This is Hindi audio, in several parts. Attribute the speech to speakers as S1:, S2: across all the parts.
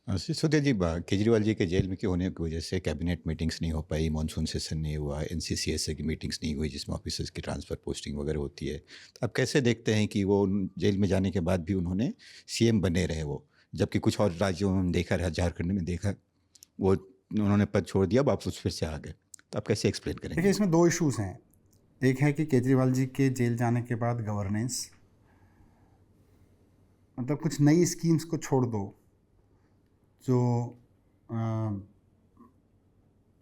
S1: सिसोदिया जी, केजरीवाल जी के जेल में के होने की वजह से कैबिनेट मीटिंग्स नहीं हो पाई, मानसून सेशन नहीं हुआ, एनसीसीएस की मीटिंग्स नहीं हुई जिसमें ऑफिसर्स की ट्रांसफ़र पोस्टिंग वगैरह होती है। तो आप कैसे देखते हैं कि वो जेल में जाने के बाद भी उन्होंने सीएम बने रहे वो, जबकि कुछ और राज्यों में देखा रहा, झारखंड में देखा, वो उन्होंने पद छोड़ दिया, वापस फिर से आ गए। तो आप कैसे एक्सप्लेन
S2: देखिए,
S1: करेंगे?
S2: इसमें दो इश्यूज़ हैं। एक है कि केजरीवाल जी के जेल जाने के बाद गवर्नेंस, मतलब कुछ नई स्कीम्स को छोड़ दो जो अ,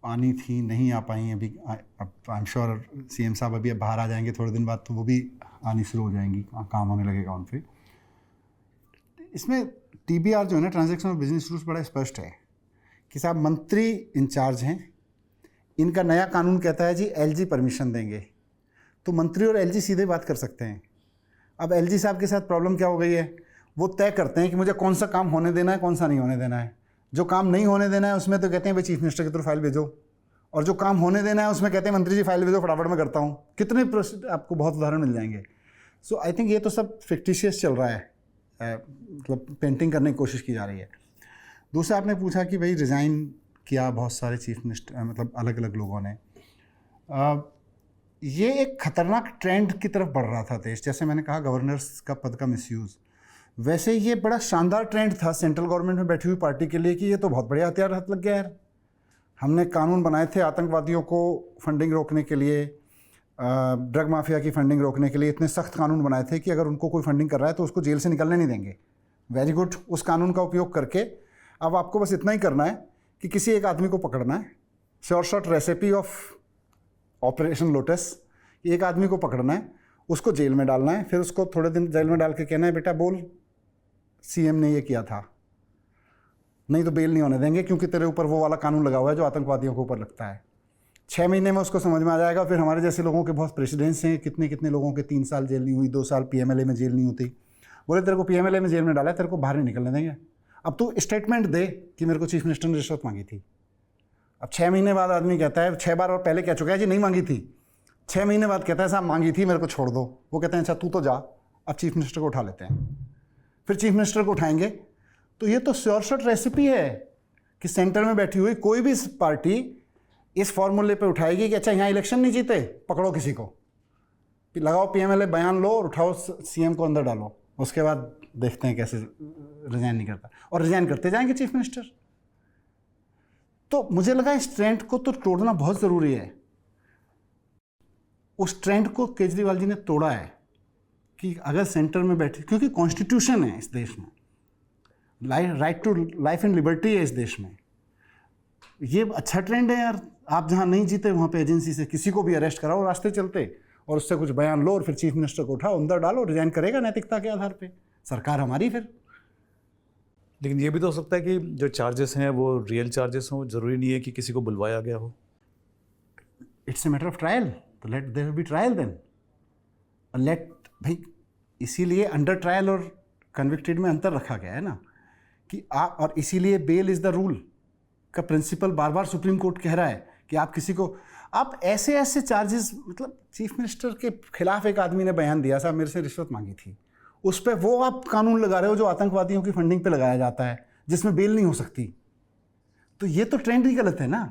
S2: आनी थी, नहीं आ पाई अभी। अब आई एम श्योर सीएम साहब अभी अब बाहर आ जाएंगे थोड़े दिन बाद, तो वो भी आनी शुरू हो जाएंगी, काम होने लगेगा उन पे। इसमें टीबीआर जो है ना, ट्रांजैक्शनल बिजनेस रूल्स, बड़ा स्पष्ट है कि साहब मंत्री इंचार्ज हैं, इनका नया कानून कहता है जी एलजी परमिशन देंगे, तो मंत्री और एलजी सीधे बात कर सकते हैं। अब एलजी साहब के साथ प्रॉब्लम क्या हो गई है, वो तय करते हैं कि मुझे कौन सा काम होने देना है, कौन सा नहीं होने देना है। जो काम नहीं होने देना है उसमें तो कहते हैं भाई चीफ मिनिस्टर के थ्रू फाइल भेजो, और जो काम होने देना है उसमें कहते हैं मंत्री जी फाइल भेजो, फटाफट में करता हूँ। कितने आपको बहुत उदाहरण मिल जाएंगे। सो आई थिंक ये तो सब फिक्टिशियस चल रहा है, मतलब पेंटिंग करने की कोशिश की जा रही है। दूसरा, आपने पूछा कि भाई रिज़ाइन किया बहुत सारे चीफ मिनिस्टर, मतलब अलग अलग लोगों ने। ये एक खतरनाक ट्रेंड की तरफ बढ़ रहा था देश। जैसे मैंने कहा गवर्नर्स का पद का मिसयूज़, वैसे ये बड़ा शानदार ट्रेंड था सेंट्रल गवर्नमेंट में बैठी हुई पार्टी के लिए कि ये तो बहुत बढ़िया हथियार हाथ लग गया यार। हमने कानून बनाए थे आतंकवादियों को फंडिंग रोकने के लिए, ड्रग माफिया की फंडिंग रोकने के लिए इतने सख्त कानून बनाए थे कि अगर उनको कोई फंडिंग कर रहा है तो उसको जेल से निकलने नहीं देंगे। Very good. उस कानून का उपयोग करके अब आपको बस इतना ही करना है कि किसी एक आदमी को पकड़ना है। Sure short recipe of operation lotus. एक आदमी को पकड़ना है, उसको जेल में डालना है, फिर उसको थोड़े दिन जेल में डाल के कहना है बेटा बोल सीएम ने ये किया था, नहीं तो बेल नहीं होने देंगे क्योंकि तेरे ऊपर वो वाला कानून लगा हुआ है जो आतंकवादियों के ऊपर लगता है। 6 महीने में उसको समझ में आ जाएगा। फिर हमारे जैसे लोगों के बहुत प्रेसिडेंट्स हैं, कितने कितने लोगों के 3 साल जेल नहीं हुई, 2 साल पीएमएलए में जेल नहीं होती। बोले तेरे को पीएमएलए में जेल में डाला है, तेरे को बाहर नहीं निकलने देंगे। अब तू स्टेटमेंट दे कि मेरे को चीफ मिनिस्टर ने रिश्वत मांगी थी। अब 6 महीने बाद आदमी कहता है, 6 बार और पहले कह चुका है जी नहीं मांगी थी, 6 महीने बाद कहता है साहब मांगी थी, मेरे को छोड़ दो। वो कहते हैं अच्छा तू तो जा। अब चीफ मिनिस्टर को उठा लेते हैं। फिर चीफ मिनिस्टर को उठाएंगे तो ये तो श्योर शॉट रेसिपी है कि सेंटर में बैठी हुई कोई भी पार्टी इस फॉर्मूले पे उठाएगी कि अच्छा यहाँ इलेक्शन नहीं जीते, पकड़ो किसी को, लगाओ पीएमएलए बयान लो और उठाओ सीएम को अंदर डालो, उसके बाद देखते हैं कैसे रिजाइन नहीं करता, और रिजाइन करते जाएंगे चीफ मिनिस्टर। तो मुझे लगा इस ट्रेंड को तो तोड़ना बहुत ज़रूरी है। उस ट्रेंड को केजरीवाल जी ने तोड़ा है कि अगर सेंटर में बैठे, क्योंकि कॉन्स्टिट्यूशन है इस देश में, right to life and liberty है इस देश में। ये अच्छा ट्रेंड है यार। आप जहाँ नहीं जीते वहाँ पे एजेंसी से किसी को भी अरेस्ट कराओ रास्ते चलते, और उससे कुछ बयान लो और फिर चीफ मिनिस्टर को उठाओ अंदर डालो, रिजाइन करेगा नैतिकता के आधार पे, सरकार हमारी फिर।
S3: लेकिन ये भी तो हो सकता है कि जो चार्जेस हैं वो रियल चार्जेस हों, ज़रूरी नहीं है कि किसी को बुलवाया गया हो।
S2: It's a matter of trial, तो let there be trial then. Let भाई, इसीलिए अंडर ट्रायल और कन्विक्टेड में अंतर रखा गया है ना कि आप, और इसीलिए बेल इज़ द रूल का प्रिंसिपल बार बार सुप्रीम कोर्ट कह रहा है कि आप किसी को, आप ऐसे ऐसे चार्जेस, मतलब चीफ मिनिस्टर के खिलाफ एक आदमी ने बयान दिया साहब मेरे से रिश्वत मांगी थी, उस पर वो आप कानून लगा रहे हो जो आतंकवादियों की फंडिंग पे लगाया जाता है, जिसमें बेल नहीं हो सकती। तो ये तो ट्रेंड ही गलत है ना।